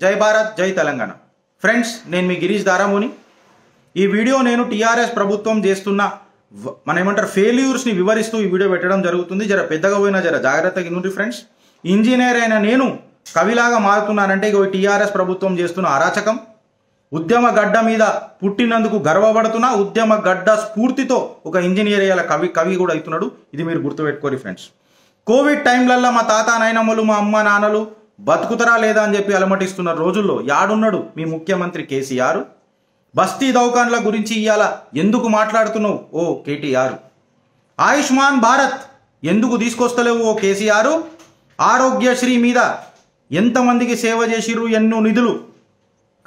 జై భారత్ జై తెలంగాణ. ఫ్రెండ్స్, నేను మీ గిరీష్ దారామోని. ఈ వీడియో నేను టీఆర్ఎస్ ప్రభుత్వం చేస్తున్న మన ఏమంటారు ఫెయిల్యూర్స్ని వివరిస్తూ ఈ వీడియో పెట్టడం జరుగుతుంది. జర పెద్దగా పోయినా జర జాగ్రత్తగా నుండి ఫ్రెండ్స్. ఇంజనీర్ అయిన నేను కవిలాగా మారుతున్నానంటే ఇక టీఆర్ఎస్ ప్రభుత్వం చేస్తున్న అరాచకం. ఉద్యమ గడ్డ మీద పుట్టినందుకు గర్వపడుతున్నా. ఉద్యమ గడ్డ స్ఫూర్తితో ఒక ఇంజనీర్ అయ్యేలా కవి కూడా అవుతున్నాడు. ఇది మీరు గుర్తుపెట్టుకోరు ఫ్రెండ్స్. కోవిడ్ టైంలల్లో మా తాత నాయనమ్మలు మా అమ్మ నాన్నలు బతుకుతారా లేదా అని చెప్పి అలమటిస్తున్న రోజుల్లో యాడున్నాడు మీ ముఖ్యమంత్రి కేసీఆర్? బస్తీ దౌకాన్ల గురించి ఇవాళ ఎందుకు మాట్లాడుతున్నావు ఓ కేటీఆర్? ఆయుష్మాన్ భారత్ ఎందుకు తీసుకొస్తలేవు ఓ కేసీఆర్? ఆరోగ్యశ్రీ మీద ఎంతమందికి సేవ చేసిర్రు, ఎన్నో నిధులు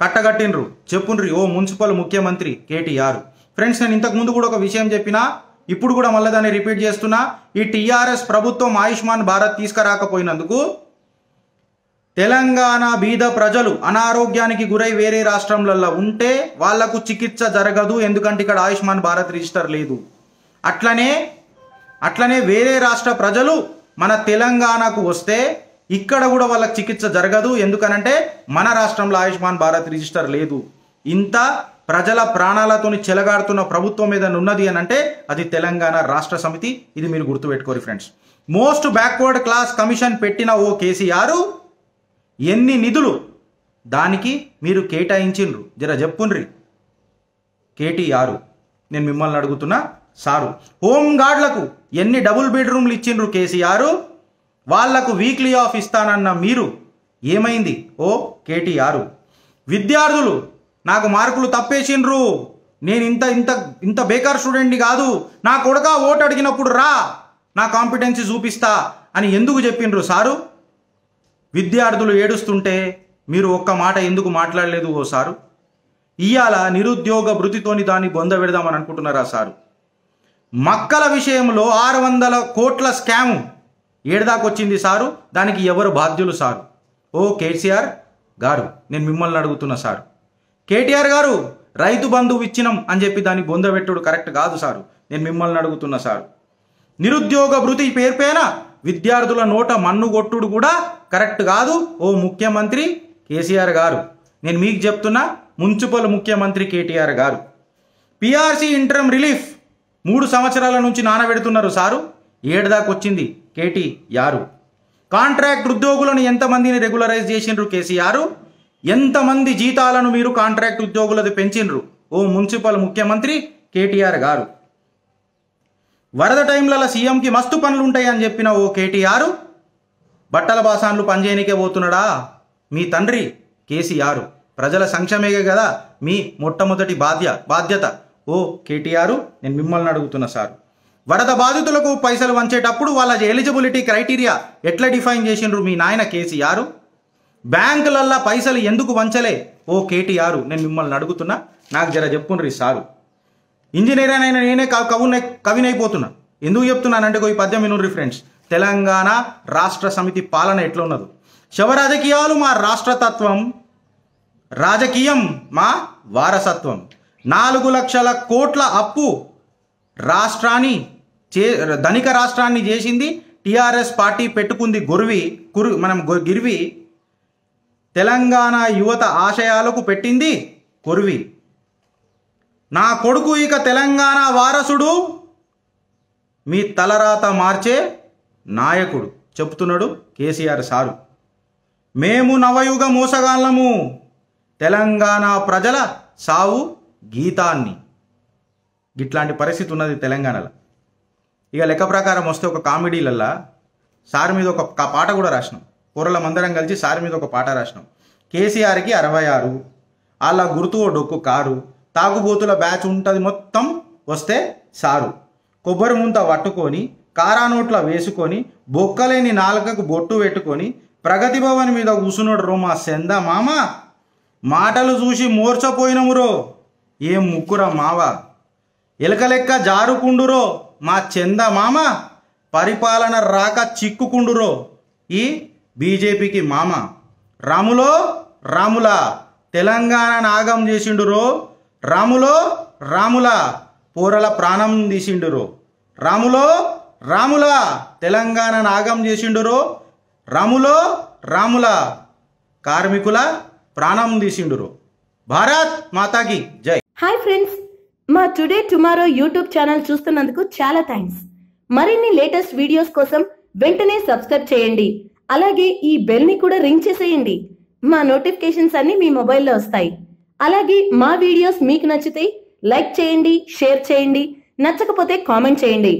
కట్టగట్టిండ్రు చెప్పుండ్రి ఓ మున్సిపల్ ముఖ్యమంత్రి కేటీఆర్. ఫ్రెండ్స్, నేను ఇంతకు ముందు కూడా ఒక విషయం చెప్పినా, ఇప్పుడు కూడా మళ్ళీ దాన్ని రిపీట్ చేస్తున్నా. ఈ టీఆర్ఎస్ ప్రభుత్వం ఆయుష్మాన్ భారత్ తీసుకురాకపోయినందుకు తెలంగాణ బీద ప్రజలు అనారోగ్యానికి గురై వేరే రాష్ట్రంలలో ఉంటే వాళ్లకు చికిత్స జరగదు, ఎందుకంటే ఇక్కడ ఆయుష్మాన్ భారత్ రిజిస్టర్ లేదు. అట్లనే వేరే రాష్ట్ర ప్రజలు మన తెలంగాణకు వస్తే ఇక్కడ కూడా వాళ్ళకి చికిత్స జరగదు, ఎందుకనంటే మన రాష్ట్రంలో ఆయుష్మాన్ భారత్ రిజిస్టర్ లేదు. ఇంత ప్రజల ప్రాణాలతోని చెలగాడుతున్న ప్రభుత్వం ఏదైనా ఉన్నది అని అంటే అది తెలంగాణ రాష్ట్ర సమితి. ఇది మీరు గుర్తుపెట్టుకోరు friends. Most backward class commission పెట్టిన ఓ కేసీఆర్ ఎన్ని నిధులు దానికి మీరు కేటాయించిండ్రు జర చెప్పుండ్రి కేటీఆర్. నేను మిమ్మల్ని అడుగుతున్నా సారు. హోంగార్డులకు ఎన్ని డబుల్ బెడ్రూమ్లు ఇచ్చిండ్రు కేసీఆర్? వాళ్లకు వీక్లీ ఆఫ్ ఇస్తానన్న మీరు ఏమైంది ఓ కేటీఆర్? విద్యార్థులు నాకు మార్కులు తప్పేసిండ్రు, నేను ఇంత ఇంత ఇంత బేకార్ స్టూడెంట్ని కాదు, నా కొడుక ఓటు అడిగినప్పుడు రా నా కాంపిటెన్సీ చూపిస్తా అని ఎందుకు చెప్పిండ్రు సారు? విద్యార్థులు ఏడుస్తుంటే మీరు ఒక్క మాట ఎందుకు మాట్లాడలేదు ఓ సారు? ఇవాళ నిరుద్యోగ భృతితోని దాన్ని బొంద పెడదామని అనుకుంటున్నారా సారు? మక్కల విషయంలో 600 కోట్ల స్కాము ఏడదాకొచ్చింది సారు, దానికి ఎవరు బాధ్యులు సారు? ఓ కేసీఆర్ గారు, నేను మిమ్మల్ని అడుగుతున్నా సారు. కేటీఆర్ గారు, రైతు బంధువు ఇచ్చినాం అని చెప్పి దాన్ని బొందబెట్టుడు కరెక్ట్ కాదు సారు. నేను మిమ్మల్ని అడుగుతున్నా సారు. నిరుద్యోగ భృతి పేరుపైన విద్యార్థుల నోట మన్ను కొట్టుడు కూడా కరెక్ట్ కాదు ఓ ముఖ్యమంత్రి కేసీఆర్ గారు. నేను మీకు చెప్తున్నా, మున్సిపల్ ముఖ్యమంత్రి కేటీఆర్ గారు. పిఆర్సీ ఇంటరమ్ రిలీఫ్ 3 సంవత్సరాల నుంచి నానబెడుతున్నారు సారు, ఏడదాకొచ్చింది కేటీఆర్. కాంట్రాక్ట్ ఉద్యోగులను ఎంతమందిని రెగ్యులరైజ్ చేసిండ్రు కేసీఆర్? ఎంతమంది జీతాలను మీరు కాంట్రాక్ట్ ఉద్యోగులది పెంచిండ్రు ఓ మున్సిపల్ ముఖ్యమంత్రి కేటీఆర్ గారు? వరద టైంలలో సీఎంకి మస్తు పనులు ఉంటాయని చెప్పిన ఓ కేటీఆర్ బట్టల బాసాన్లు పనిచేయనికే పోతున్నాడా మీ తండ్రి కేసీఆర్? ప్రజల సంక్షేమే కదా మీ మొట్టమొదటి బాధ్యత ఓ కేటీఆర్. నేను మిమ్మల్ని అడుగుతున్నా సార్. వరద బాధితులకు పైసలు వంచేటప్పుడు వాళ్ళ ఎలిజిబిలిటీ క్రైటీరియా ఎట్లా డిఫైన్ చేసిండ్రు మీ నాయన కేసీఆర్? బ్యాంకులల్లో పైసలు ఎందుకు వంచలే ఓ కేటీఆర్? నేను మిమ్మల్ని అడుగుతున్నా, నాకు జర చెప్పుండ్రి సారు. ఇంజనీర్ అయినా నేనే కవినైపోతున్నా. ఎందుకు చెప్తున్నానంటే ఈ పద్యం వినుర్రి ఫ్రెండ్స్. తెలంగాణ రాష్ట్ర సమితి పాలన ఎట్లా ఉన్నదో. శవ రాజకీయాలు మా రాష్ట్రతత్వం, రాజకీయం మా వారసత్వం. 4 లక్షల కోట్ల అప్పు రాష్ట్రాన్ని ధనిక రాష్ట్రాన్ని చేసింది టీఆర్ఎస్ పార్టీ, పెట్టుకుంది గిరివి. తెలంగాణ యువత ఆశయాలకు పెట్టింది కొరివి. నా కొడుకు ఇక తెలంగాణ వారసుడు, మీ తలరాత మార్చే నాయకుడు చెప్తున్నాడు కేసీఆర్ సారు. మేము నవయుగ మోసగాళ్ళము, తెలంగాణ ప్రజల సావు గీతాన్ని. ఇట్లాంటి పరిస్థితి ఉన్నది తెలంగాణలో. ఇక లెక్క ప్రకారం వస్తే ఒక కామెడీలల్లా సార్ మీద ఒక పాట కూడా రాసినాం. కూరల మందరం కలిసి సార్ మీద ఒక పాట రాసినాం. కేసీఆర్కి 66, వాళ్ళ గుర్తు ఓ డొక్కు కారు, తాగుబోతుల బ్యాచ్ ఉంటుంది మొత్తం వస్తే సారు. కొబ్బరి ముంత పట్టుకొని కారా నోట్ల వేసుకొని బొక్కలేని నాలుకకు బొట్టు పెట్టుకొని ప్రగతి భవన్ మీద కూసునోడు రో మా సెంద మామ, మాటలు చూసి మోర్చపోయినమురో ఏం ముక్కుర మావ, ఎలక లెక్క జారుకుండురో మా చంద మామ, పరిపాలన రాక చిక్కుకుండురో ఈ బీజేపీకి మామ. రాముల తెలంగాణ నాగం చేసిండురో, రాముల పోరల ప్రాణం తీసిండురో, రాముల తెలంగాణ నాగం చేసిండురో, రాముల కార్మికుల ప్రాణం తీసిండురు. భారత్ మాతాకి జై. హాయ్ ఫ్రెండ్స్, మా టుడే టుమారో యూట్యూబ్ ఛానల్ చూస్తున్నందుకు చాలా థ్యాంక్స్. మరిన్ని లేటెస్ట్ వీడియోస్ కోసం వెంటనే సబ్స్క్రైబ్ చేయండి. అలాగే ఈ బెల్ ని కూడా రింగ్ చేసేయండి. మా నోటిఫికేషన్స్ అన్ని మీ మొబైల్లో వస్తాయి. అలాగే మా వీడియోస్ మీకు నచ్చితే లైక్ చేయండి, షేర్ చేయండి, నచ్చకపోతే కామెంట్ చేయండి.